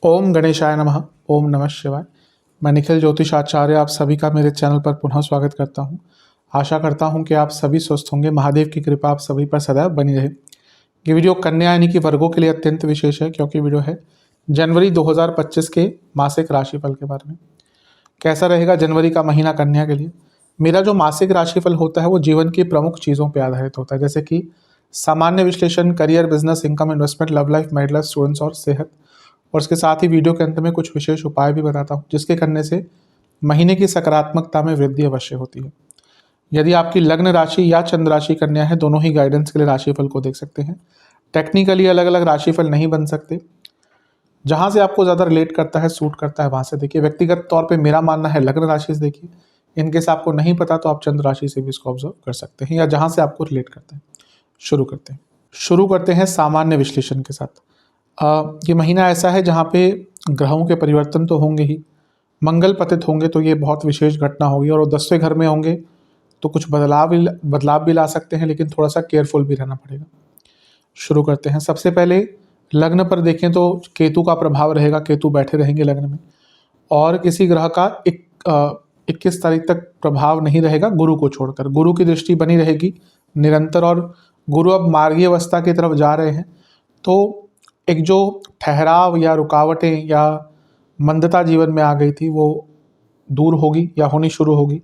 ओम गणेशाय नमः। ओम नमः शिवाय। मैं निखिल ज्योतिष आचार्य आप सभी का मेरे चैनल पर पुनः स्वागत करता हूं। आशा करता हूं कि आप सभी स्वस्थ होंगे। महादेव की कृपा आप सभी पर सदैव बनी रहे। ये वीडियो कन्या यानी कि वर्गों के लिए अत्यंत विशेष है, क्योंकि वीडियो है जनवरी 2025 के मासिक राशिफल के बारे में। कैसा रहेगा जनवरी का महीना कन्या के लिए। मेरा जो मासिक राशिफल होता है वो जीवन की प्रमुख चीज़ों पर आधारित होता है, जैसे कि सामान्य विश्लेषण, career, business, income, investment, love life, married life, students और सेहत। और इसके साथ ही वीडियो के अंत में कुछ विशेष उपाय भी बताता हूँ, जिसके करने से महीने की सकारात्मकता में वृद्धि अवश्य होती है। यदि आपकी लग्न राशि या चंद्र राशि कन्या है, दोनों ही गाइडेंस के लिए राशिफल को देख सकते हैं। टेक्निकली अलग अलग राशिफल नहीं बन सकते, जहाँ से आपको ज़्यादा रिलेट करता है, सूट करता है, वहाँ से देखिए। व्यक्तिगत तौर पे मेरा मानना है लग्न राशि से देखिए। इनकेस आपको नहीं पता तो आप चंद्र राशि से भी इसको ऑब्जर्व कर सकते हैं, या जहाँ से आपको रिलेट करते हैं। शुरू करते हैं सामान्य विश्लेषण के साथ। ये महीना ऐसा है जहाँ पे ग्रहों के परिवर्तन तो होंगे ही। मंगल पतित होंगे तो ये बहुत विशेष घटना होगी, और वो 10वें घर में होंगे तो कुछ बदलाव भी ला सकते हैं, लेकिन थोड़ा सा केयरफुल भी रहना पड़ेगा। शुरू करते हैं। सबसे पहले लग्न पर देखें तो केतु का प्रभाव रहेगा। केतु बैठे रहेंगे लग्न में, और किसी ग्रह का 21 तारीख तक प्रभाव नहीं रहेगा, गुरु को छोड़कर। गुरु की दृष्टि बनी रहेगी निरंतर, और गुरु अब मार्गीय अवस्था की तरफ जा रहे हैं, तो एक जो ठहराव या रुकावटें या मंदता जीवन में आ गई थी वो दूर होगी या होनी शुरू होगी।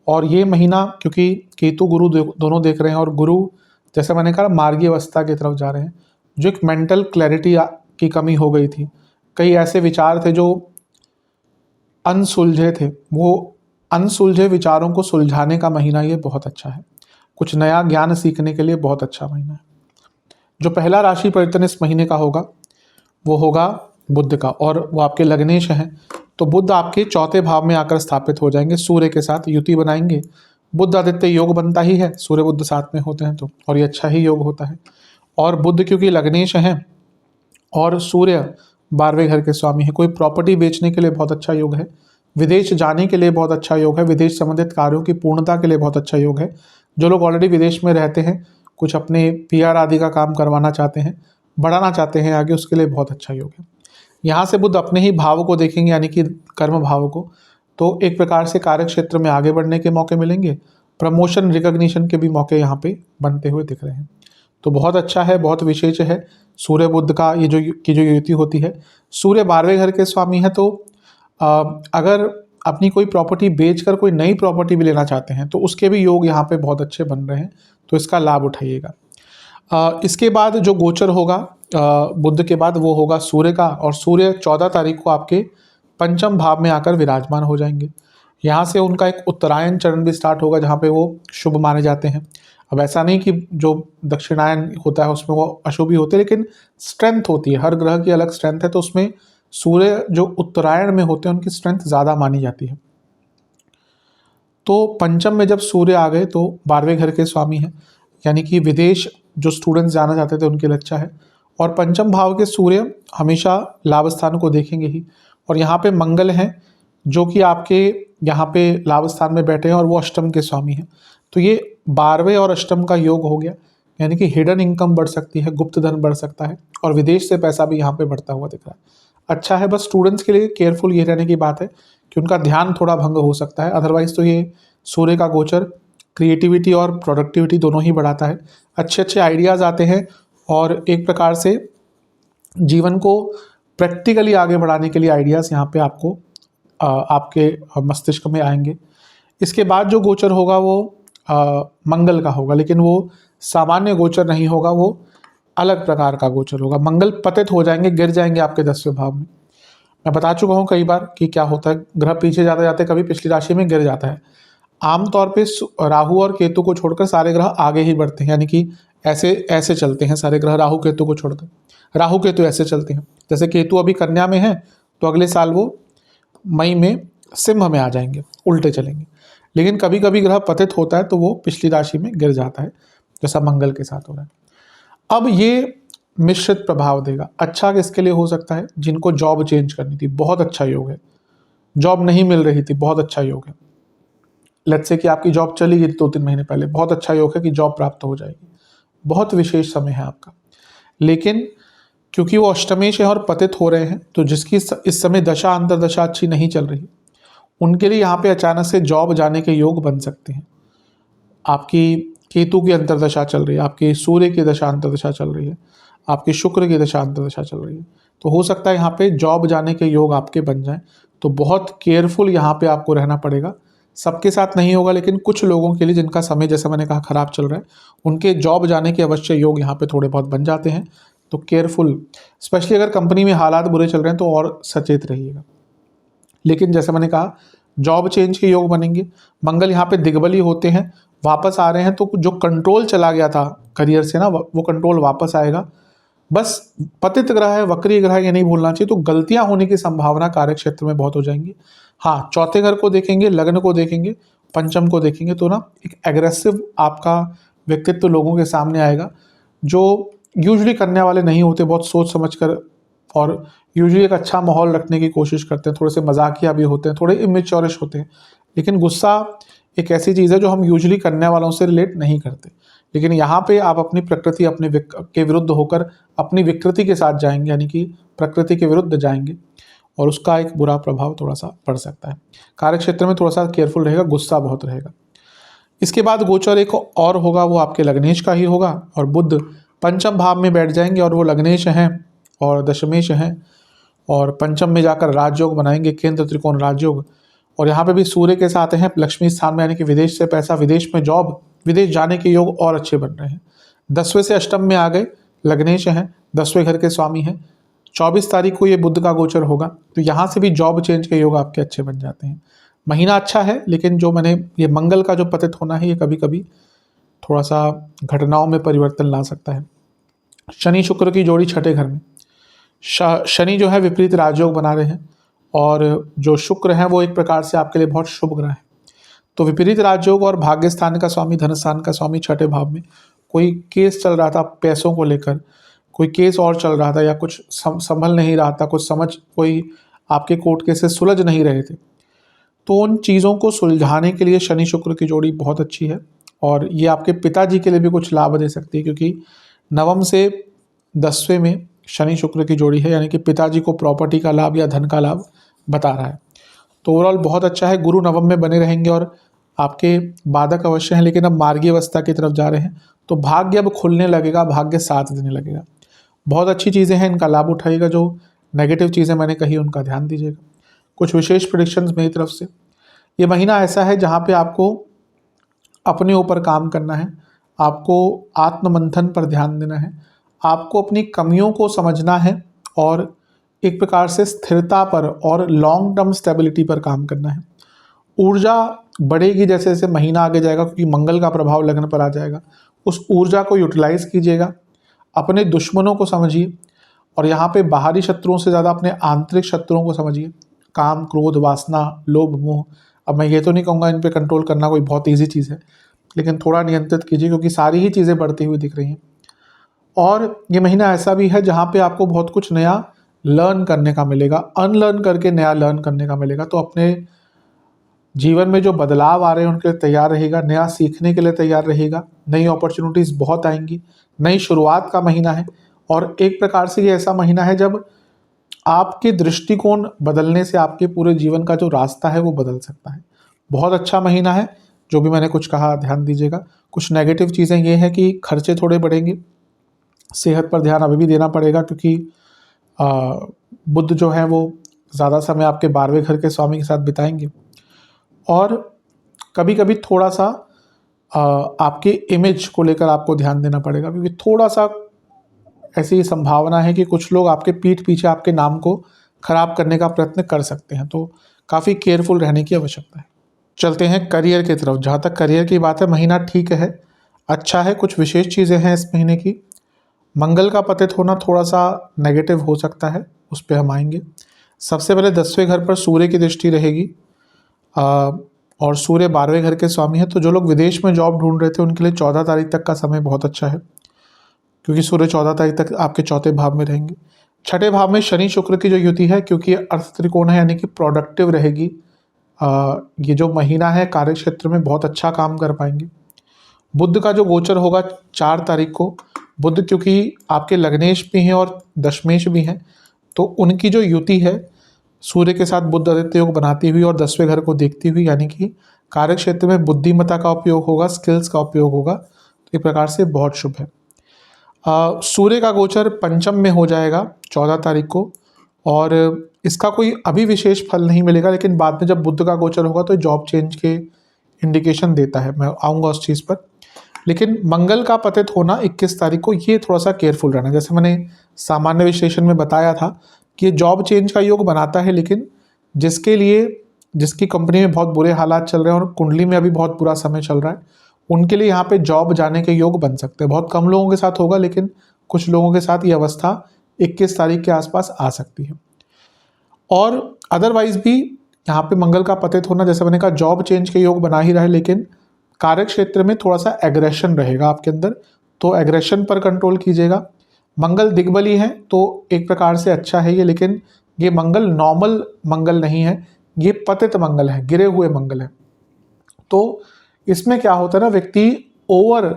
और ये महीना क्योंकि केतु गुरु दोनों देख रहे हैं, और गुरु जैसे मैंने कहा मार्गीय अवस्था की तरफ जा रहे हैं, जो एक मेंटल क्लैरिटी की कमी हो गई थी, कई ऐसे विचार थे जो अनसुलझे थे, वो अनसुलझे विचारों को सुलझाने का महीना ये बहुत अच्छा है। कुछ नया ज्ञान सीखने के लिए बहुत अच्छा महीना है। जो पहला राशि परिवर्तन इस महीने का होगा वो होगा बुध का, और वो आपके लग्नेश हैं। तो बुध आपके चौथे भाव में आकर स्थापित हो जाएंगे, सूर्य के साथ युति बनाएंगे। बुध आदित्य योग बनता ही है, सूर्य बुध साथ में होते हैं तो, और ये अच्छा ही योग होता है। और बुध क्योंकि लग्नेश हैं और सूर्य 12वें घर के स्वामी है, कोई प्रॉपर्टी बेचने के लिए बहुत अच्छा योग है। विदेश जाने के लिए बहुत अच्छा योग है। विदेश संबंधित कार्यों की पूर्णता के लिए बहुत अच्छा योग है। जो लोग ऑलरेडी विदेश में रहते हैं, कुछ अपने पीआर आदि का काम करवाना चाहते हैं, बढ़ाना चाहते हैं आगे, उसके लिए बहुत अच्छा योग है। यहाँ से बुध अपने ही भाव को देखेंगे, यानी कि कर्म भाव को, तो एक प्रकार से कार्य क्षेत्र में आगे बढ़ने के मौके मिलेंगे। प्रमोशन, रिकॉग्निशन के भी मौके यहाँ पे बनते हुए दिख रहे हैं। तो बहुत अच्छा है, बहुत विशेष है सूर्य बुध का ये जो युति होती है। सूर्य 12वें घर के स्वामी है, तो अगर अपनी कोई प्रॉपर्टी बेचकर कोई नई प्रॉपर्टी भी लेना चाहते हैं तो उसके भी योग यहाँ पे बहुत अच्छे बन रहे हैं, तो इसका लाभ उठाइएगा। इसके बाद जो गोचर होगा बुध के बाद वो होगा सूर्य का, और सूर्य 14 तारीख को आपके पंचम भाव में आकर विराजमान हो जाएंगे। यहाँ से उनका एक उत्तरायण चरण भी स्टार्ट होगा, जहाँ पे वो शुभ माने जाते हैं। अब ऐसा नहीं कि जो दक्षिणायन होता है उसमें वो अशुभ ही होते हैं, लेकिन स्ट्रेंथ होती है, हर ग्रह की अलग स्ट्रेंथ है, तो उसमें सूर्य जो उत्तरायण में होते हैं उनकी स्ट्रेंथ ज़्यादा मानी जाती है। तो पंचम में जब सूर्य आ गए तो 12वें घर के स्वामी हैं, यानी कि विदेश जो स्टूडेंट्स जाना चाहते थे उनके लिए अच्छा है। और पंचम भाव के सूर्य हमेशा लाभ स्थान को देखेंगे ही, और यहाँ पे मंगल हैं जो कि आपके यहाँ पे लाभ स्थान में बैठे हैं, और वो अष्टम के स्वामी हैं। तो ये 12वें और अष्टम का योग हो गया, यानी कि हिडन इनकम बढ़ सकती है, गुप्त धन बढ़ सकता है, और विदेश से पैसा भी यहाँ पे बढ़ता हुआ दिख रहा है। अच्छा है। बस स्टूडेंट्स के लिए केयरफुल ये रहने की बात है कि उनका ध्यान थोड़ा भंग हो सकता है। अदरवाइज तो ये सूर्य का गोचर क्रिएटिविटी और प्रोडक्टिविटी दोनों ही बढ़ाता है। अच्छे अच्छे आइडियाज़ आते हैं, और एक प्रकार से जीवन को प्रैक्टिकली आगे बढ़ाने के लिए आइडियाज़ यहाँ पे आपको आपके मस्तिष्क में आएंगे। इसके बाद जो गोचर होगा वो मंगल का होगा, लेकिन वो सामान्य गोचर नहीं होगा, वो अलग प्रकार का गोचर होगा। मंगल पतित हो जाएंगे, गिर जाएंगे आपके 10वें भाव में। मैं बता चुका हूँ कई बार कि क्या होता है, ग्रह पीछे जाते जाते कभी पिछली राशि में गिर जाता है। आमतौर पे राहु और केतु को छोड़कर सारे ग्रह आगे ही बढ़ते हैं, यानी कि ऐसे ऐसे चलते हैं सारे ग्रह, राहु केतु को छोड़कर। राहु केतु ऐसे चलते हैं, जैसे केतु अभी कन्या में है तो अगले साल वो मई में सिंह में आ जाएंगे, उल्टे चलेंगे। लेकिन कभी कभी ग्रह पतित होता है तो वो पिछली राशि में गिर जाता है, जैसा मंगल के साथ हो रहा है। अब ये मिश्रित प्रभाव देगा। अच्छा किसके लिए हो सकता है? जिनको जॉब चेंज करनी थी, बहुत अच्छा योग है। जॉब नहीं मिल रही थी, बहुत अच्छा योग है। लेट्स से कि आपकी जॉब चली गई 2-3 महीने पहले, बहुत अच्छा योग है कि जॉब प्राप्त हो जाएगी। बहुत विशेष समय है आपका। लेकिन क्योंकि वो अष्टमेश है और पतित हो रहे हैं, तो जिसकी इस समय दशा अंतर्दशा अच्छी नहीं चल रही, उनके लिए यहाँ पे अचानक से जॉब जाने के योग बन सकते हैं। आपकी केतु की अंतर्दशा चल रही है, आपकी सूर्य की दशा अंतर्दशा चल रही है, आपकी शुक्र की दशा अंतर्दशा चल रही है, तो हो सकता है यहाँ पे जॉब जाने के योग आपके बन जाएं। तो बहुत केयरफुल यहाँ पे आपको रहना पड़ेगा। सबके साथ नहीं होगा, लेकिन कुछ लोगों के लिए जिनका समय जैसे मैंने कहा खराब चल रहा है, उनके जॉब जाने के अवश्य योग यहाँ पे थोड़े बहुत बन जाते हैं। तो केयरफुल, स्पेशली अगर कंपनी में हालात बुरे चल रहे हैं तो और सचेत रहिएगा। लेकिन जैसे मैंने कहा जॉब चेंज के योग बनेंगे। मंगल यहाँ पे दिग्बली होते हैं, वापस आ रहे हैं, तो जो कंट्रोल चला गया था करियर से ना, वो कंट्रोल वापस आएगा। बस पतित ग्रह है, वक्री ग्रह है, ये नहीं भूलना चाहिए। तो गलतियां होने की संभावना कार्य क्षेत्र में बहुत हो जाएंगी। हाँ, चौथे घर को देखेंगे, लग्न को देखेंगे, पंचम को देखेंगे, तो ना एक एग्रेसिव आपका व्यक्तित्व लोगों के सामने आएगा, जो यूजुअली करने वाले नहीं होते। बहुत सोच समझ कर और यूजुअली एक अच्छा माहौल रखने की कोशिश करते हैं, थोड़े से मजाकिया भी होते हैं, थोड़े इमेच्योरिश होते हैं। लेकिन गुस्सा एक ऐसी चीज़ है जो हम यूजुअली करने वालों से रिलेट नहीं करते। लेकिन यहाँ पे आप अपनी प्रकृति अपने के विरुद्ध होकर अपनी विकृति के साथ जाएंगे, यानी कि प्रकृति के विरुद्ध जाएंगे, और उसका एक बुरा प्रभाव थोड़ा सा पड़ सकता है। कार्य क्षेत्र में थोड़ा सा केयरफुल रहेगा, गुस्सा बहुत रहेगा। इसके बाद गोचर एक और होगा, वो आपके लग्नेश का ही होगा, और बुध पंचम भाव में बैठ जाएंगे, और वो लग्नेश हैं और दशमेश हैं, और पंचम में जाकर राजयोग बनाएंगे, केंद्र त्रिकोण राजयोग। और यहाँ पे भी सूर्य के साथ हैं लक्ष्मी स्थान में, यानी कि विदेश से पैसा, विदेश में जॉब, विदेश जाने के योग और अच्छे बन रहे हैं। 10वें से अष्टम में आ गए, लग्नेश हैं, 10वें घर के स्वामी हैं। 24 तारीख को ये बुध का गोचर होगा, तो यहाँ से भी जॉब चेंज के योग आपके अच्छे बन जाते हैं। महीना अच्छा है, लेकिन जो मैंने ये मंगल का जो पतित होना है, ये कभी कभी थोड़ा सा घटनाओं में परिवर्तन ला सकता है। शनि शुक्र की जोड़ी छठे घर में, शनि जो है विपरीत राजयोग बना रहे हैं, और जो शुक्र है वो एक प्रकार से आपके लिए बहुत शुभ ग्रह है। तो विपरीत राजयोग और भाग्य स्थान का स्वामी, धन स्थान का स्वामी छठे भाव में, कोई केस चल रहा था पैसों को लेकर, कोई केस और चल रहा था, या कुछ संभल नहीं रहा था, कुछ कोई आपके कोर्ट केसेस सुलझ नहीं रहे थे, तो उन चीज़ों को सुलझाने के लिए शनि शुक्र की जोड़ी बहुत अच्छी है। और ये आपके पिताजी के लिए भी कुछ लाभ दे सकती है, क्योंकि नवम से 10वें में शनि शुक्र की जोड़ी है, यानी कि पिताजी को प्रॉपर्टी का लाभ या धन का लाभ बता रहा है। तो ओवरऑल बहुत अच्छा है। गुरु नवम में बने रहेंगे, और आपके बाधक अवश्य हैं, लेकिन अब मार्गीय अवस्था की तरफ जा रहे हैं, तो भाग्य अब खुलने लगेगा, भाग्य साथ देने लगेगा। बहुत अच्छी चीज़ें हैं, इनका लाभ उठाइएगा। जो नेगेटिव चीज़ें मैंने कही उनका ध्यान दीजिएगा। कुछ विशेष प्रेडिक्शंस मेरी तरफ से। ये महीना ऐसा है जहाँ पे आपको अपने ऊपर काम करना है, आपको आत्ममंथन पर ध्यान देना है, आपको अपनी कमियों को समझना है, और एक प्रकार से स्थिरता पर और लॉन्ग टर्म स्टेबिलिटी पर काम करना है। ऊर्जा बढ़ेगी जैसे जैसे महीना आगे जाएगा, क्योंकि मंगल का प्रभाव लगन पर आ जाएगा। उस ऊर्जा को यूटिलाइज कीजिएगा, अपने दुश्मनों को समझिए, और यहाँ पे बाहरी शत्रुओं से ज़्यादा अपने आंतरिक शत्रुओं को समझिए। काम, क्रोध, वासना, लोभ, मोह। अब मैं ये तो नहीं कहूँगा इन पे कंट्रोल करना कोई बहुत ईजी चीज़ है, लेकिन थोड़ा नियंत्रित कीजिए, क्योंकि सारी ही चीज़ें बढ़ती हुई दिख रही हैं। और ये महीना ऐसा भी है जहाँ पे आपको बहुत कुछ नया लर्न करने का मिलेगा, अनलर्न करके नया लर्न करने का मिलेगा। तो अपने जीवन में जो बदलाव आ रहे हैं उनके लिए तैयार रहेगा, नया सीखने के लिए तैयार रहेगा। नई अपॉर्चुनिटीज़ बहुत आएंगी, नई शुरुआत का महीना है, और एक प्रकार से ये ऐसा महीना है जब आपके दृष्टिकोण बदलने से आपके पूरे जीवन का जो रास्ता है वो बदल सकता है। बहुत अच्छा महीना है। जो भी मैंने कुछ कहा ध्यान दीजिएगा। कुछ नेगेटिव चीज़ें ये हैं कि खर्चे थोड़े बढ़ेंगे, सेहत पर ध्यान अभी भी देना पड़ेगा, क्योंकि बुध जो है वो ज़्यादा समय आपके 12वें घर के स्वामी के साथ बिताएंगे। और कभी कभी थोड़ा सा आपके इमेज को लेकर आपको ध्यान देना पड़ेगा, क्योंकि थोड़ा सा ऐसी संभावना है कि कुछ लोग आपके पीठ पीछे आपके नाम को खराब करने का प्रयत्न कर सकते हैं। तो काफ़ी केयरफुल रहने की आवश्यकता है। चलते हैं करियर की तरफ। जहाँ तक करियर की बात है, महीना ठीक है, अच्छा है। कुछ विशेष चीज़ें हैं इस महीने की। मंगल का पतित होना थोड़ा सा नेगेटिव हो सकता है, उस पर हम आएंगे। सबसे पहले 10वें घर पर सूर्य की दृष्टि रहेगी, और सूर्य 12वें घर के स्वामी है। तो जो लोग विदेश में जॉब ढूंढ रहे थे उनके लिए 14 तारीख तक का समय बहुत अच्छा है, क्योंकि सूर्य 14 तारीख तक आपके चौथे भाव में रहेंगे। छठे भाव में शनि शुक्र की जो युति है, क्योंकि अर्थ त्रिकोण है, यानी कि प्रोडक्टिव रहेगी। ये जो महीना है कार्य क्षेत्र में बहुत अच्छा काम कर पाएंगे। बुध का जो गोचर होगा 4 तारीख को, बुध क्योंकि आपके लग्नेश भी हैं और दशमेश भी हैं, तो उनकी जो युति है सूर्य के साथ बुध आदित्य योग बनाती हुई और 10वें घर को देखती हुई, यानी कि कार्य क्षेत्र में बुद्धिमत्ता का उपयोग होगा, स्किल्स का उपयोग होगा, तो एक प्रकार से बहुत शुभ है। सूर्य का गोचर पंचम में हो जाएगा 14 तारीख को, और इसका कोई अभी विशेष फल नहीं मिलेगा, लेकिन बाद में जब बुध का गोचर होगा तो जॉब चेंज के इंडिकेशन देता है, मैं आऊँगा उस चीज़ पर। लेकिन मंगल का पतित होना 21 तारीख को, ये थोड़ा सा केयरफुल रहना। जैसे मैंने सामान्य विश्लेषण में बताया था कि ये जॉब चेंज का योग बनाता है, लेकिन जिसकी कंपनी में बहुत बुरे हालात चल रहे हैं और कुंडली में अभी बहुत बुरा समय चल रहा है, उनके लिए यहाँ पे जॉब जाने के योग बन सकते हैं। बहुत कम लोगों के साथ होगा, लेकिन कुछ लोगों के साथ ये अवस्था 21 तारीख के आसपास आ सकती है। और अदरवाइज भी यहाँ पे मंगल का पतित होना, जैसे मैंने कहा, जॉब चेंज के योग बना ही रहा है, लेकिन कार्य क्षेत्र में थोड़ा सा एग्रेशन रहेगा आपके अंदर, तो एग्रेशन पर कंट्रोल कीजिएगा। मंगल दिग्बली है तो एक प्रकार से अच्छा है ये, लेकिन ये मंगल नॉर्मल मंगल नहीं है, ये पतित मंगल है, गिरे हुए मंगल है। तो इसमें क्या होता है ना, व्यक्ति ओवर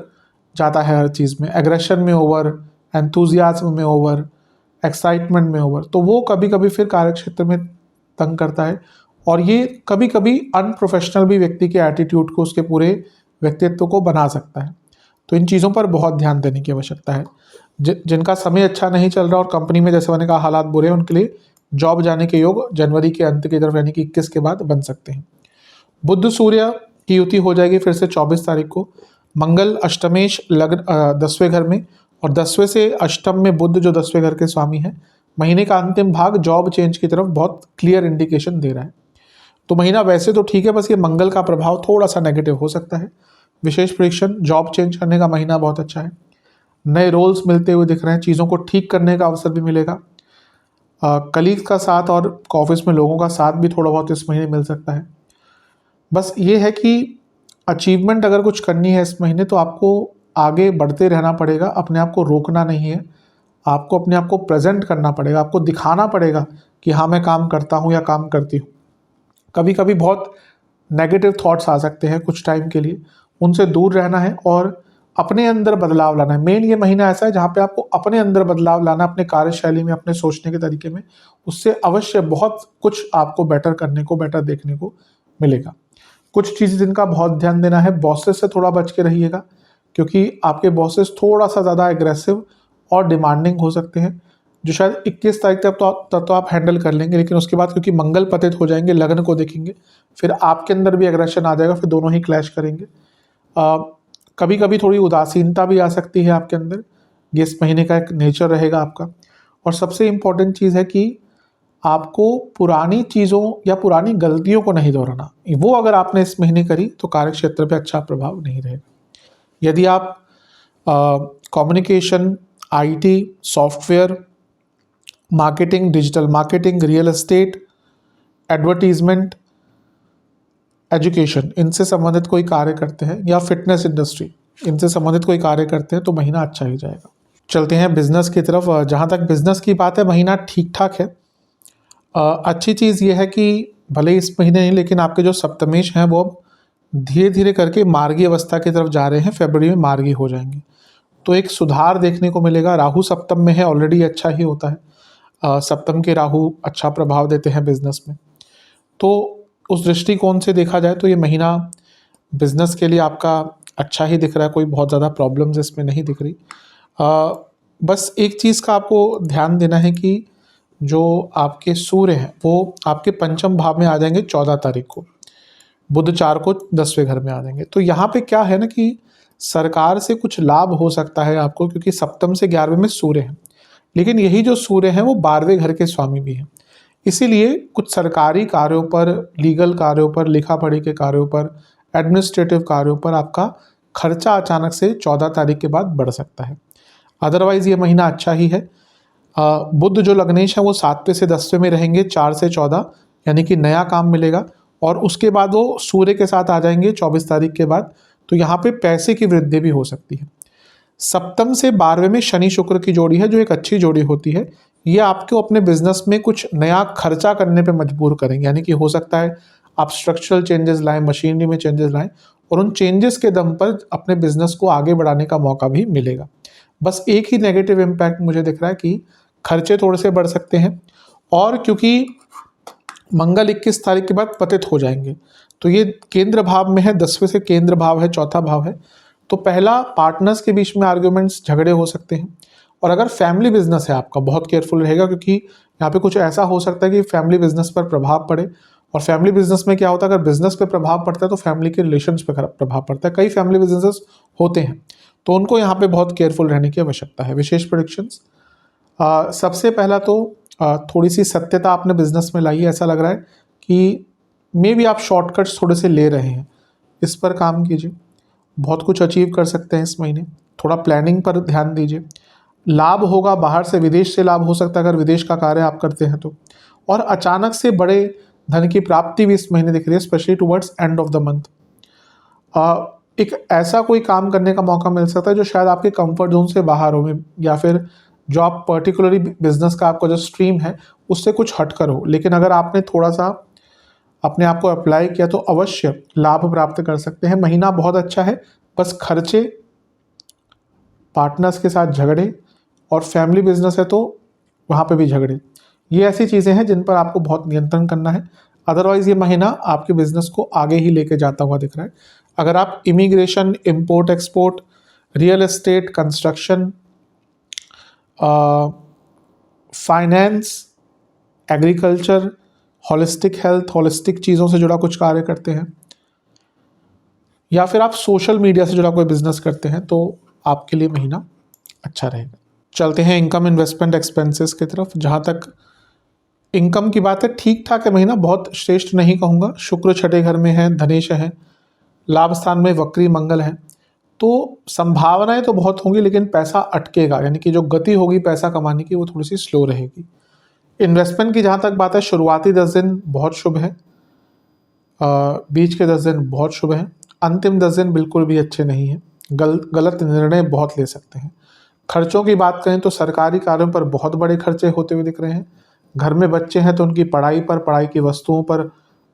जाता है हर चीज़ में, एग्रेशन में ओवर, एंथुजियाज्म में ओवर, एक्साइटमेंट में ओवर, तो वो कभी कभी फिर कार्य क्षेत्र में तंग करता है, और ये कभी कभी अनप्रोफेशनल भी व्यक्ति के एटीट्यूड को, उसके पूरे व्यक्तित्व को बना सकता है। तो इन चीज़ों पर बहुत ध्यान देने की आवश्यकता है। जिनका समय अच्छा नहीं चल रहा और कंपनी में, जैसे मैंने कहा, हालात बुरे हैं, उनके लिए जॉब जाने के योग जनवरी के अंत की तरफ, यानी कि 21 के बाद बन सकते हैं। बुध सूर्य की युति हो जाएगी फिर से 24 तारीख को। मंगल अष्टमेश लग्न 10वें घर में, और 10वें से अष्टम में बुध जो 10वें घर के स्वामी हैं। महीने का अंतिम भाग जॉब चेंज की तरफ बहुत क्लियर इंडिकेशन दे रहा है। तो महीना वैसे तो ठीक है, बस ये मंगल का प्रभाव थोड़ा सा नेगेटिव हो सकता है। विशेष प्रेडिक्शन, जॉब चेंज करने का महीना बहुत अच्छा है, नए रोल्स मिलते हुए दिख रहे हैं, चीज़ों को ठीक करने का अवसर भी मिलेगा। कलीग का साथ और ऑफिस में लोगों का साथ भी थोड़ा बहुत इस महीने मिल सकता है। बस ये है कि अचीवमेंट अगर कुछ करनी है इस महीने, तो आपको आगे बढ़ते रहना पड़ेगा, अपने आप को रोकना नहीं है, आपको अपने आप को प्रेजेंट करना पड़ेगा, आपको दिखाना पड़ेगा कि हाँ मैं काम करता हूँ या काम करती हूँ। कभी कभी बहुत नेगेटिव थॉट्स आ सकते हैं कुछ टाइम के लिए, उनसे दूर रहना है और अपने अंदर बदलाव लाना है। मेन ये महीना ऐसा है जहाँ पे आपको अपने अंदर बदलाव लाना, अपने कार्यशैली में, अपने सोचने के तरीके में, उससे अवश्य बहुत कुछ आपको बेटर करने को, बेटर देखने को मिलेगा। कुछ चीज़ें जिनका बहुत ध्यान देना है, बॉसेस से थोड़ा बच के रहिएगा, क्योंकि आपके बॉसेस थोड़ा सा ज़्यादा एग्रेसिव और डिमांडिंग हो सकते हैं, जो शायद 21 तारीख तक तो आप हैंडल कर लेंगे, लेकिन उसके बाद क्योंकि मंगल पतित हो जाएंगे, लग्न को देखेंगे, फिर आपके अंदर भी एग्रेशन आ जाएगा, फिर दोनों ही क्लैश करेंगे। कभी कभी थोड़ी उदासीनता भी आ सकती है आपके अंदर, ये इस महीने का एक नेचर रहेगा आपका। और सबसे इम्पोर्टेंट चीज़ है कि आपको पुरानी चीज़ों या पुरानी गलतियों को नहीं दोहराना। वो अगर आपने इस महीने करी तो कार्य क्षेत्र पे अच्छा प्रभाव नहीं रहेगा। यदि आप communication, IT, software, marketing, digital marketing, real estate, advertisement, education, इनसे संबंधित कोई कार्य करते हैं, या फिटनेस इंडस्ट्री, इनसे संबंधित कोई कार्य करते हैं, तो महीना अच्छा ही जाएगा। चलते हैं बिजनेस की तरफ। जहाँ तक बिजनेस की बात है, महीना ठीक ठाक है। अच्छी चीज़ ये है कि भले इस महीने नहीं, लेकिन आपके जो सप्तमेश हैं वो धीरे धीरे करके मार्गी अवस्था की तरफ जा रहे हैं, फरवरी में मार्गी हो जाएंगे, तो एक सुधार देखने को मिलेगा। राहु सप्तम में है, ऑलरेडी अच्छा ही होता है, सप्तम के राहु अच्छा प्रभाव देते हैं बिजनेस में। तो उस दृष्टिकोण से देखा जाए तो ये महीना बिजनेस के लिए आपका अच्छा ही दिख रहा है, कोई बहुत ज़्यादा प्रॉब्लम्स इसमें नहीं दिख रही। बस एक चीज़ का आपको ध्यान देना है कि जो आपके सूर्य हैं वो आपके पंचम भाव में आ जाएंगे 14 तारीख को, बुध 4 को 10वें घर में आ जाएंगे। तो यहाँ पे क्या है ना कि सरकार से कुछ लाभ हो सकता है आपको, क्योंकि सप्तम से 11वें में सूर्य हैं, लेकिन यही जो सूर्य हैं वो 12वें घर के स्वामी भी हैं। इसीलिए कुछ सरकारी कार्यों पर, लीगल कार्यों पर, लिखा पढ़ी के कार्यों पर, एडमिनिस्ट्रेटिव कार्यों पर आपका खर्चा अचानक से 14 तारीख के बाद बढ़ सकता है। अदरवाइज ये महीना अच्छा ही है। बुध जो लग्नेश है वो 7वें से 10वें में रहेंगे, 4 से 14, यानी कि नया काम मिलेगा, और उसके बाद वो सूर्य के साथ आ जाएंगे 24 तारीख के बाद, तो यहाँ पे पैसे की वृद्धि भी हो सकती है। सप्तम से 12वें में शनि शुक्र की जोड़ी है, जो एक अच्छी जोड़ी होती है। ये आपको अपने बिजनेस में कुछ नया खर्चा करने पे मजबूर करेंगे, यानी कि हो सकता है आप स्ट्रक्चरल चेंजेस लाएं, मशीनरी में चेंजेस लाएं, और उन चेंजेस के दम पर अपने बिजनेस को आगे बढ़ाने का मौका भी मिलेगा। बस एक ही नेगेटिव इम्पैक्ट मुझे दिख रहा है कि खर्चे थोड़े से बढ़ सकते हैं, और क्योंकि मंगल 21 तारीख के बाद पतित हो जाएंगे तो ये केंद्र भाव में है, 10वें से केंद्र भाव है, चौथा भाव है, तो पहला पार्टनर्स के बीच में आर्ग्यूमेंट्स, झगड़े हो सकते हैं। और अगर फैमिली बिजनेस है आपका, बहुत केयरफुल रहेगा, क्योंकि यहाँ पे कुछ ऐसा हो सकता है कि फैमिली बिजनेस पर प्रभाव पड़े। और फैमिली बिजनेस में क्या होता है, अगर बिजनेस पे प्रभाव पड़ता है तो फैमिली के रिलेशंस पे प्रभाव पड़ता है। कई फैमिली बिजनेसेस होते हैं, तो उनको यहाँ पे बहुत केयरफुल रहने की आवश्यकता है। विशेष प्रेडिक्शंस, सबसे पहला तो थोड़ी सी सत्यता आपने बिजनेस में लाई है। ऐसा लग रहा है कि मे बी आप शॉर्टकट्स थोड़े से ले रहे हैं, इस पर काम कीजिए। बहुत कुछ अचीव कर सकते हैं इस महीने, थोड़ा प्लानिंग पर ध्यान दीजिए। लाभ होगा, बाहर से, विदेश से लाभ हो सकता है अगर विदेश का कार्य आप करते हैं तो। और अचानक से बड़े धन की प्राप्ति भी इस महीने दिख रही है, specially towards end of the month. एक ऐसा कोई काम करने का मौका मिल सकता है जो शायद आपके कंफर्ट जोन से बाहर हो, या फिर जो आप पर्टिकुलरली बिजनेस का आपका जो स्ट्रीम है उससे कुछ हटकर हो, लेकिन अगर आपने थोड़ा सा अपने आप को अप्लाई किया तो अवश्य लाभ प्राप्त कर सकते हैं। महीना बहुत अच्छा है, बस खर्चे, पार्टनर्स के साथ झगड़े, और फैमिली बिजनेस है तो वहाँ पे भी झगड़े, ये ऐसी चीज़ें हैं जिन पर आपको बहुत नियंत्रण करना है। अदरवाइज़ ये महीना आपके बिजनेस को आगे ही लेके जाता हुआ दिख रहा है। अगर आप immigration, import export, real estate, construction, finance, agriculture, holistic health, holistic चीज़ों से जुड़ा कुछ कार्य करते हैं, या फिर आप सोशल मीडिया से जुड़ा कोई बिजनेस करते हैं, तो आपके लिए महीना अच्छा रहेगा। चलते हैं इनकम, इन्वेस्टमेंट, एक्सपेंसेस की तरफ। जहाँ तक इनकम की बात है, ठीक ठाक है महीना, बहुत श्रेष्ठ नहीं कहूँगा। शुक्र छठे घर में है, धनेश है, लाभ स्थान में वक्री मंगल है, तो संभावनाएं तो बहुत होंगी, लेकिन पैसा अटकेगा, यानी कि जो गति होगी पैसा कमाने की वो थोड़ी सी स्लो रहेगी। इन्वेस्टमेंट की जहाँ तक बात है, शुरुआती 10 दिन बहुत शुभ है, बीच के 10 दिन बहुत शुभ है, अंतिम 10 दिन बिल्कुल भी अच्छे नहीं हैं। गलत निर्णय बहुत ले सकते हैं। खर्चों की बात करें तो सरकारी कार्यों पर बहुत बड़े खर्चे होते हुए दिख रहे हैं। घर में बच्चे हैं तो उनकी पढ़ाई पर, पढ़ाई की वस्तुओं पर,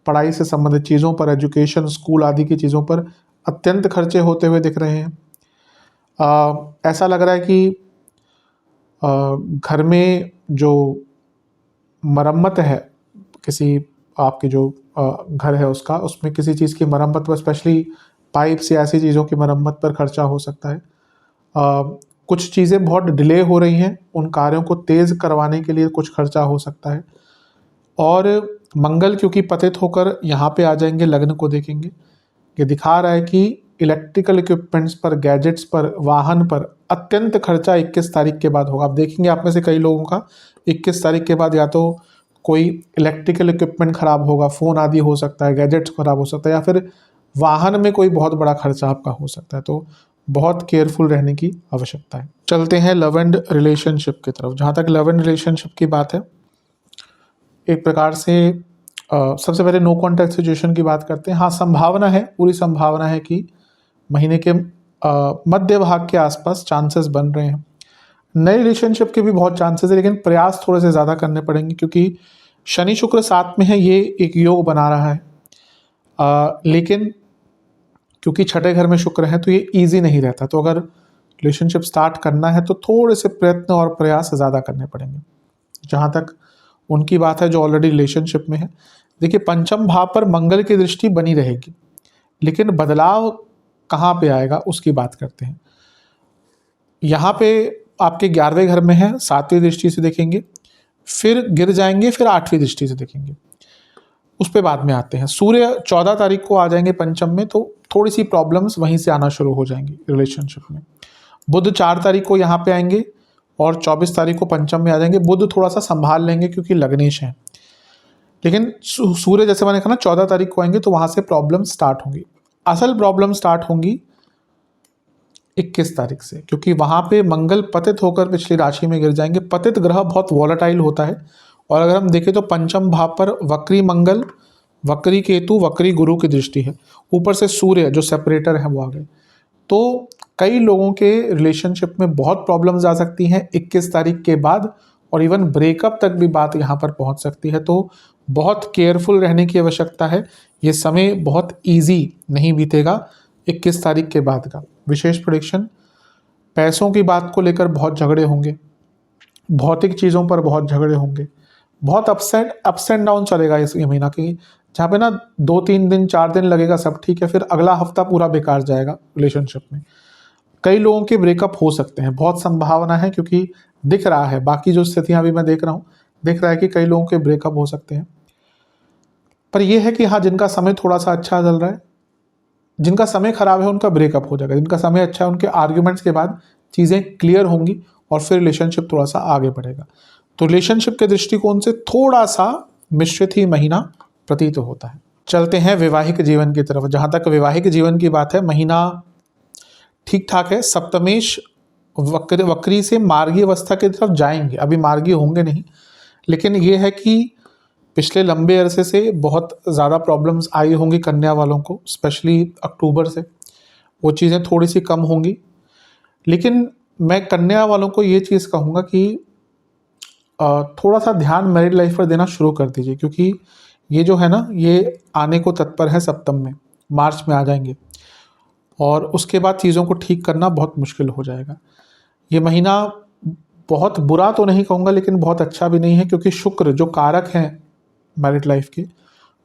पढ़ाई से संबंधित चीज़ों पर, एजुकेशन, स्कूल आदि की चीज़ों पर अत्यंत खर्चे होते हुए दिख रहे हैं। ऐसा लग रहा है कि घर में जो मरम्मत है, किसी आपकी जो घर है उसका, उसमें किसी चीज़ की मरम्मत पर, स्पेशली पाइप्स या ऐसी चीज़ों की मरम्मत पर खर्चा हो सकता है। कुछ चीज़ें बहुत डिले हो रही हैं, उन कार्यों को तेज़ करवाने के लिए कुछ खर्चा हो सकता है। और मंगल क्योंकि पतित होकर यहाँ पे आ जाएंगे, लग्न को देखेंगे, ये दिखा रहा है कि इलेक्ट्रिकल इक्विपमेंट्स पर, गैजेट्स पर, वाहन पर अत्यंत खर्चा 21 तारीख के बाद होगा। आप देखेंगे आप में से कई लोगों का 21 तारीख के बाद या तो कोई इलेक्ट्रिकल इक्विपमेंट खराब होगा, फ़ोन आदि हो सकता है, गैजेट्स खराब हो सकता है, या फिर वाहन में कोई बहुत बड़ा खर्चा आपका हो सकता है, तो बहुत केयरफुल रहने की आवश्यकता है। चलते हैं लव एंड रिलेशनशिप की तरफ। जहाँ तक लव एंड रिलेशनशिप की बात है, एक प्रकार से सबसे पहले नो कॉन्टैक्ट सिचुएशन की बात करते हैं। हाँ, संभावना है, पूरी संभावना है कि महीने के मध्य भाग के आसपास चांसेस बन रहे हैं। नए रिलेशनशिप के भी बहुत चांसेस है, लेकिन प्रयास थोड़े से ज़्यादा करने पड़ेंगे, क्योंकि शनि शुक्र साथ में है, ये एक योग बना रहा है। लेकिन क्योंकि छठे घर में शुक्र है तो ये ईजी नहीं रहता, तो अगर रिलेशनशिप स्टार्ट करना है तो थोड़े से प्रयत्न और प्रयास ज़्यादा करने पड़ेंगे। जहाँ तक उनकी बात है जो ऑलरेडी रिलेशनशिप में है, देखिए पंचम भाव पर मंगल की दृष्टि बनी रहेगी, लेकिन बदलाव कहाँ पे आएगा उसकी बात करते हैं। यहाँ पे आपके 11वें घर में है, 7वीं दृष्टि से देखेंगे, फिर गिर जाएंगे, फिर 8वीं दृष्टि से देखेंगे, उस पे बाद में आते हैं। सूर्य 14 तारीख को आ जाएंगे पंचम में, तो थोड़ी सी प्रॉब्लम्स वहीं से आना शुरू हो जाएंगी रिलेशनशिप में। बुध 4 तारीख को यहाँ पे आएंगे और 24 तारीख को पंचम में आ जाएंगे। बुध थोड़ा सा संभाल लेंगे क्योंकि लग्नेश हैं, लेकिन सूर्य जैसे मैंने कहा ना 14 तारीख को आएंगे तो वहाँ से प्रॉब्लम स्टार्ट होंगी। असल प्रॉब्लम स्टार्ट होंगी 21 तारीख से, क्योंकि वहाँ पे मंगल पतित होकर पिछली राशि में गिर जाएंगे। पतित ग्रह बहुत वॉलेटाइल होता है, और अगर हम देखें तो पंचम भाव पर वक्री मंगल, वक्री केतु, वक्री गुरु की दृष्टि है, ऊपर से सूर्य जो सेपरेटर है वो आ गए, तो कई लोगों के रिलेशनशिप में बहुत प्रॉब्लम्स आ सकती हैं 21 तारीख के बाद, और इवन ब्रेकअप तक भी बात यहाँ पर पहुँच सकती है। तो बहुत केयरफुल रहने की आवश्यकता है। ये समय बहुत ईजी नहीं बीतेगा 21 तारीख के बाद का। विशेष प्रेडिक्शन, पैसों की बात को लेकर बहुत झगड़े होंगे, भौतिक चीज़ों पर बहुत झगड़े होंगे, बहुत अप्स एंड डाउन चलेगा इस ये महीना की, जहाँ पे ना 2-3 दिन 4 दिन लगेगा सब ठीक है, फिर अगला हफ्ता पूरा बेकार जाएगा रिलेशनशिप में। कई लोगों के ब्रेकअप हो सकते हैं, बहुत संभावना है, क्योंकि दिख रहा है, बाकी जो स्थितियां अभी मैं देख रहा हूँ, दिख रहा है कि कई लोगों के ब्रेकअप हो सकते हैं। पर यह है कि हाँ, जिनका समय थोड़ा सा अच्छा चल रहा है, जिनका समय खराब है उनका ब्रेकअप हो जाएगा, जिनका समय अच्छा है उनके आर्ग्यूमेंट्स के बाद चीज़ें क्लियर होंगी और फिर रिलेशनशिप थोड़ा सा आगे बढ़ेगा। तो रिलेशनशिप के दृष्टिकोण से थोड़ा सा मिश्रित ही महीना प्रतीत होता है। चलते हैं वैवाहिक जीवन की तरफ। जहाँ तक वैवाहिक जीवन की बात है, महीना ठीक ठाक है। सप्तमेश वक्री से मार्गी अवस्था की तरफ जाएंगे, अभी मार्गी होंगे नहीं, लेकिन ये है कि पिछले लंबे अरसे से बहुत ज़्यादा प्रॉब्लम्स आई होंगी कन्या वालों को, स्पेशली अक्टूबर से वो चीज़ें थोड़ी सी कम होंगी। लेकिन मैं कन्या वालों को ये चीज़ कहूँगा कि थोड़ा सा ध्यान मैरिड लाइफ पर देना शुरू कर दीजिए, क्योंकि ये जो है ना, ये आने को तत्पर है सप्तम में, मार्च में आ जाएंगे और उसके बाद चीज़ों को ठीक करना बहुत मुश्किल हो जाएगा। ये महीना बहुत बुरा तो नहीं कहूँगा, लेकिन बहुत अच्छा भी नहीं है, क्योंकि शुक्र जो कारक हैं मैरिड लाइफ के,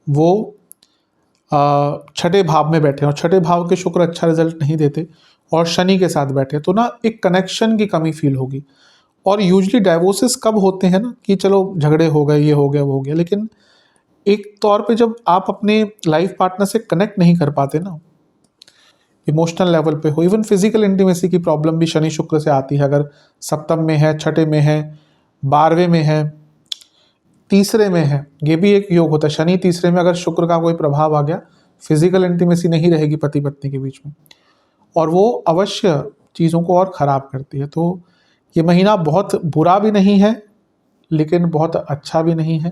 वो छठे भाव में बैठे हैं और छठे भाव के शुक्र अच्छा रिजल्ट नहीं देते, और शनि के साथ बैठे, तो ना एक कनेक्शन की कमी फील होगी। और यूजली डाइवोर्सेस कब होते हैं ना, कि चलो झगड़े हो गए, ये हो गया, वो हो गया, लेकिन एक तौर पे जब आप अपने लाइफ पार्टनर से कनेक्ट नहीं कर पाते ना, इमोशनल लेवल पे हो, इवन फिजिकल इंटीमेसी की प्रॉब्लम भी शनि शुक्र से आती है। अगर सप्तम में है, छठे में है, 12वें में है, तीसरे में है, ये भी एक योग होता है। शनि तीसरे में अगर शुक्र का कोई प्रभाव आ गया, फिजिकल इंटीमेसी नहीं रहेगी पति पत्नी के बीच में, और वो अवश्य चीज़ों को और ख़राब करती है। तो ये महीना बहुत बुरा भी नहीं है, लेकिन बहुत अच्छा भी नहीं है।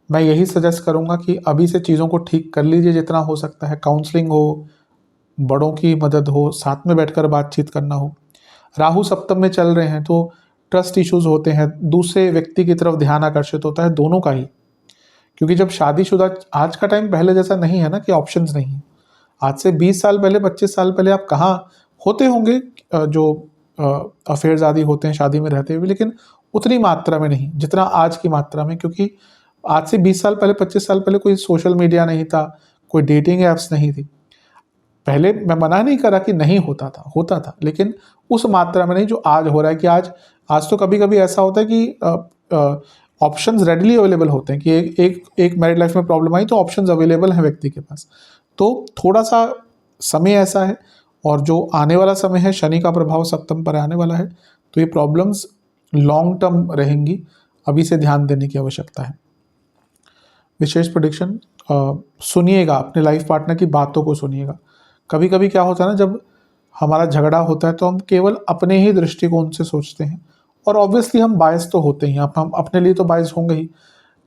मैं यही सजेस्ट करूँगा कि अभी से चीज़ों को ठीक कर लीजिए जितना हो सकता है। काउंसलिंग हो, बड़ों की मदद हो, साथ में बैठकर बातचीत करना हो। राहु सप्तम में चल रहे हैं तो ट्रस्ट इश्यूज होते हैं, दूसरे व्यक्ति की तरफ ध्यान आकर्षित होता है, दोनों का ही, क्योंकि जब शादीशुदा, आज का टाइम पहले जैसा नहीं है ना कि ऑप्शंस नहीं है। आज से 20 साल पहले, 25 साल पहले आप कहाँ होते होंगे जो अफेयर्स आदि होते हैं शादी में रहते हुए, लेकिन उतनी मात्रा में नहीं जितना आज की मात्रा में, क्योंकि आज से 20 साल पहले, 25 साल पहले कोई सोशल मीडिया नहीं था, कोई डेटिंग ऐप्स नहीं थी। पहले मैं मना नहीं करा कि नहीं होता था, लेकिन उस मात्रा में नहीं जो आज हो रहा है। कि आज तो कभी कभी ऐसा होता है कि ऑप्शंस रेडली अवेलेबल होते हैं, कि एक मैरिड लाइफ में प्रॉब्लम आई तो ऑप्शंस अवेलेबल हैं व्यक्ति के पास। तो थोड़ा सा समय ऐसा है, और जो आने वाला समय है, शनि का प्रभाव सप्तम पर आने वाला है, तो ये प्रॉब्लम्स लॉन्ग टर्म रहेंगी, अभी से ध्यान देने की आवश्यकता है। विशेष प्रेडिक्शन सुनिएगा, अपने लाइफ पार्टनर की बातों को सुनिएगा। कभी कभी क्या होता है ना, जब हमारा झगड़ा होता है तो हम केवल अपने ही दृष्टिकोण से सोचते हैं, और ऑब्वियसली हम बायस तो होते ही, हम अपने लिए तो बायस होंगे ही।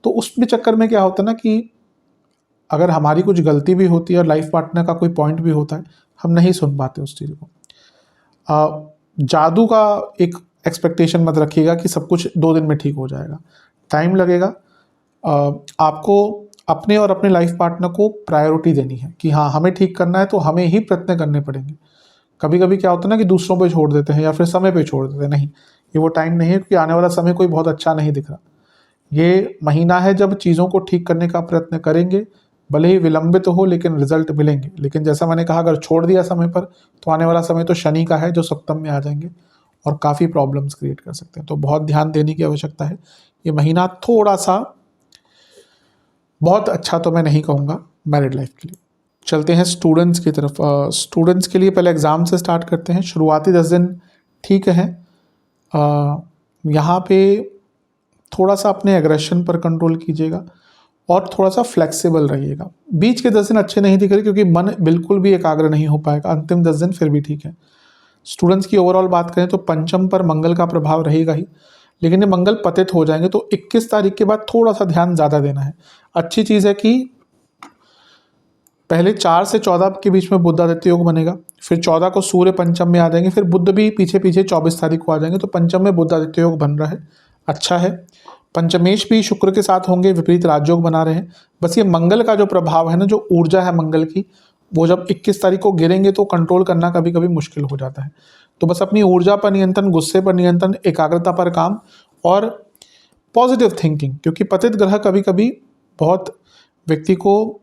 तो उसमें चक्कर में क्या होता है ना, कि अगर हमारी कुछ गलती भी होती है और लाइफ पार्टनर का कोई पॉइंट भी होता है, हम नहीं सुन पाते उस चीज़ को। जादू का एक एक्सपेक्टेशन मत रखिएगा कि सब कुछ 2 दिन में ठीक हो जाएगा, टाइम लगेगा। आपको अपने और अपने लाइफ पार्टनर को प्रायोरिटी देनी है कि हाँ, हमें ठीक करना है तो हमें ही प्रयत्न करने पड़ेंगे। कभी कभी क्या होता है ना कि दूसरों पे छोड़ देते हैं या फिर समय पे छोड़ देते हैं, नहीं, ये वो टाइम नहीं है, क्योंकि आने वाला समय कोई बहुत अच्छा नहीं दिख रहा। ये महीना है जब चीज़ों को ठीक करने का प्रयत्न करेंगे, भले ही विलंबित हो, लेकिन रिजल्ट मिलेंगे। लेकिन जैसा मैंने कहा, अगर छोड़ दिया समय पर, तो आने वाला समय तो शनि का है जो सप्तम में आ जाएंगे और काफ़ी प्रॉब्लम्स क्रिएट कर सकते हैं। तो बहुत ध्यान देने की आवश्यकता है। ये महीना थोड़ा सा बहुत अच्छा तो मैं नहीं कहूँगा मैरिड लाइफ के लिए। चलते हैं स्टूडेंट्स की तरफ। स्टूडेंट्स के लिए पहले एग्ज़ाम से स्टार्ट करते हैं। शुरुआती 10 दिन ठीक है। यहाँ पे थोड़ा सा अपने एग्रेशन पर कंट्रोल कीजिएगा और थोड़ा सा फ्लेक्सिबल रहिएगा। बीच के 10 दिन अच्छे नहीं दिख रहे, क्योंकि मन बिल्कुल भी एकाग्र नहीं हो पाएगा। अंतिम 10 दिन फिर भी ठीक है। स्टूडेंट्स की ओवरऑल बात करें तो पंचम पर मंगल का प्रभाव रहेगा ही, लेकिन ये मंगल पतित हो जाएंगे, तो 21 तारीख के बाद थोड़ा सा ध्यान ज़्यादा देना है। अच्छी चीज़ है कि पहले 4 से 14 के बीच में बुधादित्य योग बनेगा, फिर 14 को सूर्य पंचम में आ जाएंगे, फिर बुध भी पीछे पीछे 24 तारीख को आ जाएंगे, तो पंचम में बुधादित्य योग बन रहा है, अच्छा है। पंचमेश भी शुक्र के साथ होंगे, विपरीत राजयोग बना रहे हैं। बस ये मंगल का जो प्रभाव है ना, जो ऊर्जा है मंगल की, वो जब 21 तारीख को गिरेंगे तो कंट्रोल करना कभी कभी मुश्किल हो जाता है। तो बस अपनी ऊर्जा पर नियंत्रण, गुस्से पर नियंत्रण, एकाग्रता पर काम और पॉजिटिव थिंकिंग, क्योंकि पतित ग्रह कभी कभी बहुत व्यक्ति को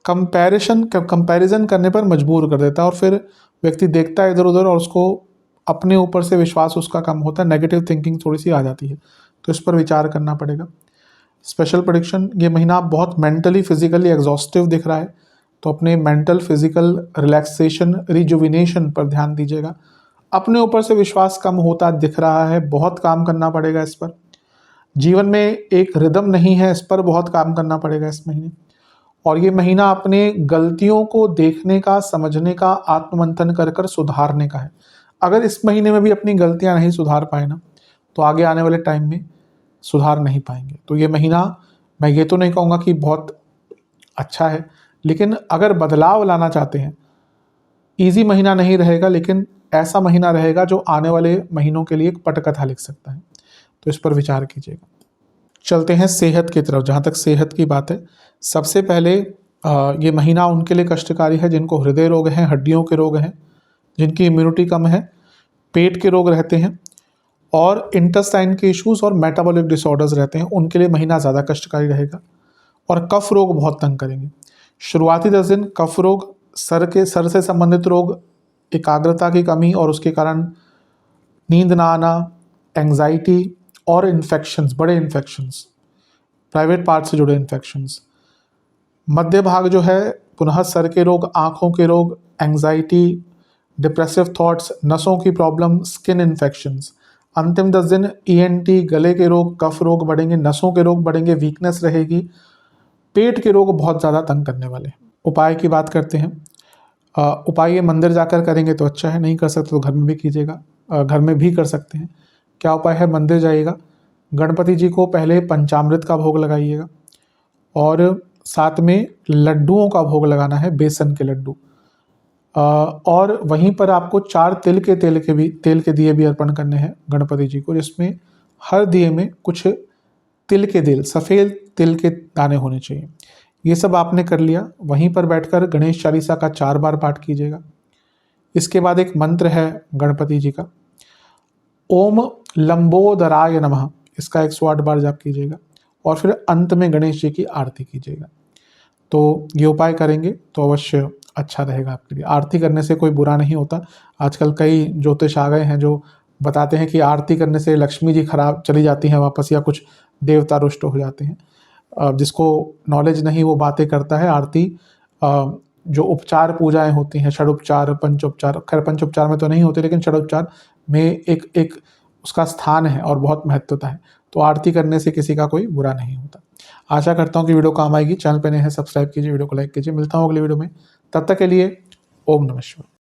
कंपैरिजन करने पर मजबूर कर देता है और फिर व्यक्ति देखता है इधर उधर और उसको अपने ऊपर से विश्वास उसका कम होता है, नेगेटिव थिंकिंग थोड़ी सी आ जाती है, तो इस पर विचार करना पड़ेगा। स्पेशल प्रेडिक्शन, ये महीना बहुत मेंटली फिजिकली एग्जॉस्टिव दिख रहा है, तो अपने मेंटल फिजिकल रिलैक्सेशन रिजुविनेशन पर ध्यान दीजिएगा। अपने ऊपर से विश्वास कम होता दिख रहा है, बहुत काम करना पड़ेगा इस पर। जीवन में एक रिदम नहीं है, इस पर बहुत काम करना पड़ेगा इस महीने। और ये महीना अपने गलतियों को देखने का, समझने का, आत्ममंथन कर कर सुधारने का है। अगर इस महीने में भी अपनी गलतियां नहीं सुधार पाए ना, तो आगे आने वाले टाइम में सुधार नहीं पाएंगे। तो ये महीना, मैं ये तो नहीं कहूँगा कि बहुत अच्छा है, लेकिन अगर बदलाव लाना चाहते हैं, ईजी महीना नहीं रहेगा, लेकिन ऐसा महीना रहेगा जो आने वाले महीनों के लिए एक पटकथा लिख सकता है, तो इस पर विचार कीजिएगा। चलते हैं सेहत की तरफ। जहाँ तक सेहत की बात है, सबसे पहले ये महीना उनके लिए कष्टकारी है जिनको हृदय रोग हैं, हड्डियों के रोग हैं, जिनकी इम्यूनिटी कम है, पेट के रोग रहते हैं और इंटेस्टाइन के इश्यूज और मेटाबॉलिक डिसऑर्डर्स रहते हैं, उनके लिए महीना ज़्यादा कष्टकारी रहेगा। और कफ रोग बहुत तंग करेंगे। शुरुआती 10 दिन कफ रोग, सर से संबंधित रोग, एकाग्रता की कमी और उसके कारण नींद ना आना, एंग्जाइटी और इन्फेक्शंस, बड़े इन्फेक्शंस, प्राइवेट पार्ट से जुड़े इन्फेक्शंस। मध्य भाग जो है पुनः सर के रोग, आँखों के रोग, एंग्जाइटी, डिप्रेसिव थॉट्स, नसों की प्रॉब्लम, स्किन इन्फेक्शंस। अंतिम 10 दिन ENT, गले के रोग, कफ रोग बढ़ेंगे, नसों के रोग बढ़ेंगे, वीकनेस रहेगी, पेट के रोग बहुत ज़्यादा तंग करने वाले हैं। उपाय की बात करते हैं। उपाय ये मंदिर जाकर करेंगे तो अच्छा है, नहीं कर सकते तो घर में भी कीजिएगा, घर में भी कर सकते हैं। क्या उपाय है? मंदिर जाइएगा, गणपति जी को पहले पंचामृत का भोग लगाइएगा और साथ में लड्डुओं का भोग लगाना है, बेसन के लड्डू। और वहीं पर आपको 4 तिल के दिए भी अर्पण करने हैं गणपति जी को, जिसमें हर दिए में कुछ तिल के दिल, सफ़ेद तिल के दाने होने चाहिए। ये सब आपने कर लिया। वहीं पर बैठकर गणेश चालीसा का 4 बार पाठ कीजिएगा। इसके बाद एक मंत्र है गणपति जी का, ओम लंबोदराय नमः, इसका 108 बार जाप कीजिएगा और फिर अंत में गणेश जी की आरती कीजिएगा। तो ये उपाय करेंगे तो अवश्य अच्छा रहेगा आपके लिए। आरती करने से कोई बुरा नहीं होता। आजकल कई ज्योतिष आ गए हैं जो बताते हैं कि आरती करने से लक्ष्मी जी खराब चली जाती हैं वापस, या कुछ देवता रुष्ट हो जाते हैं। जिसको नॉलेज नहीं वो बातें करता है। आरती जो उपचार पूजाएं होती हैं, षडोपचार, पंचोपचार, खैर पंचोपचार में तो नहीं होते, लेकिन षडोपचार में एक उसका स्थान है और बहुत महत्वता है। तो आरती करने से किसी का कोई बुरा नहीं होता। आशा करता हूँ कि वीडियो काम आएगी। चैनल पर नए हैं, सब्सक्राइब कीजिए, वीडियो को लाइक कीजिए। मिलता हूँ अगले वीडियो में, तब तक के लिए ओम नमः शिवाय।